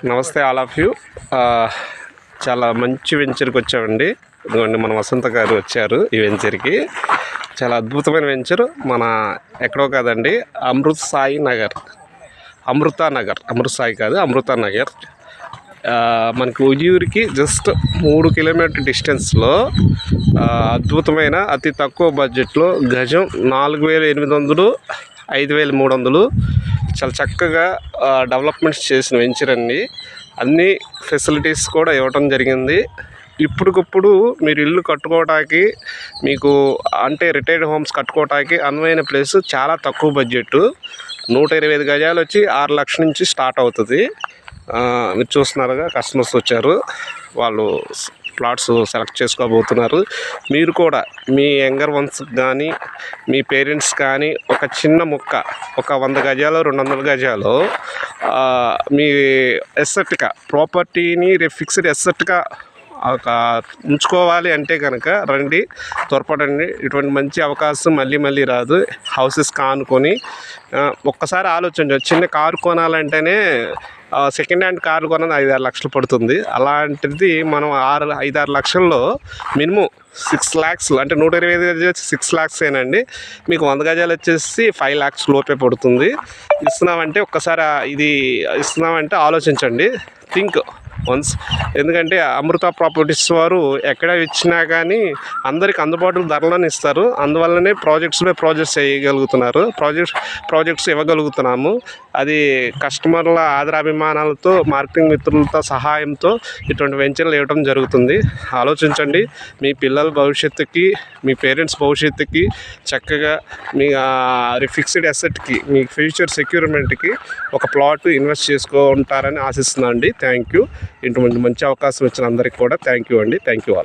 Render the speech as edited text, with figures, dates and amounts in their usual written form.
నమస్తే all of you. చాలా మంచి వెంచర్కి వచ్చామండి. ఇదిగోండి మన వసంత గారు వచ్చారు ఈ వెంచర్కి. చాలా అద్భుతమైన వెంచర్. మన ఎక్కడో కాదండి, అమృత్ సాయి కాదు, అమృత నగర్. మనకి ఉయ్యూరికి జస్ట్ 3 కిలోమీటర్ డిస్టెన్స్లో అద్భుతమైన అతి తక్కువ బడ్జెట్లో గజం 4,800, 5,300 చాలా చక్కగా డెవలప్మెంట్స్ చేసిన వెంచర్ అండి. అన్ని ఫెసిలిటీస్ కూడా ఇవ్వటం జరిగింది. ఇప్పటికప్పుడు మీరు ఇల్లు కట్టుకోవడానికి, మీకు అంటే రిటైర్డ్ హోమ్స్ కట్టుకోవడానికి అనువైన ప్లేస్. చాలా తక్కువ బడ్జెట్, 125 గజాలు వచ్చి 6 లక్షల నుంచి స్టార్ట్ అవుతుంది. మీరు చూస్తున్నారుగా, కస్టమర్స్ వచ్చారు, వాళ్ళు ప్లాట్స్ సెలెక్ట్ చేసుకోబోతున్నారు. మీరు కూడా మీ యంగర్ వన్స్కి కానీ, మీ పేరెంట్స్ కానీ ఒక చిన్న ముక్క, ఒక 100 గజాలు 200 గజాలు మీ ఎస్సెట్గా ప్రాపర్టీని ఫిక్స్డ్ ఎస్సెట్గా ఉంచుకోవాలి అంటే కనుక రండి, త్వరపడండి. ఇటువంటి మంచి అవకాశం మళ్ళీ మళ్ళీ రాదు. హౌసెస్ కానుకొని ఒక్కసారి ఆలోచించండి. చిన్న కారు కొనాలంటేనే సెకండ్ హ్యాండ్ కార్లు కొనాలి 5-6 లక్షలు పడుతుంది. అలాంటిది మనం 5-6 లక్షల్లో మినిమం 6 lakhs, అంటే 125 గజాలు 6 lakhs ఏనండి. మీకు 100 గజాలు వచ్చేసి 5 lakhs లోపే పడుతుంది. ఇస్తున్నామంటే ఒక్కసారి ఇది ఇస్తున్నామంటే ఆలోచించండి, థింక్ వన్స్. ఎందుకంటే అమృత ప్రాపర్టీస్ వారు ఎక్కడ ఇచ్చినా కానీ అందరికి అందుబాటులో ధరలను ఇస్తారు. అందువల్లనే ప్రాజెక్ట్స్ చేయగలుగుతున్నారు, ప్రాజెక్ట్స్ ఇవ్వగలుగుతున్నాము. అది కస్టమర్ల ఆదరాభిమానాలతో, మార్కెటింగ్ మిత్రులతో సహాయంతో ఇటువంటి వెంచర్లు ఇవ్వడం జరుగుతుంది. ఆలోచించండి. మీ పిల్లల భవిష్యత్తుకి, మీ పేరెంట్స్ భవిష్యత్తుకి చక్కగా మీ ఫిక్స్డ్ అసెట్కి, మీ ఫ్యూచర్ సెక్యూర్మెంట్కి ఒక ప్లాట్ ఇన్వెస్ట్ చేసుకుంటారని ఆశిస్తున్నాను అండి. Thank you. ఇటువంటి మంచి అవకాశం ఇచ్చిన అందరికీ కూడా థ్యాంక్ యూ అండి. Thank you all.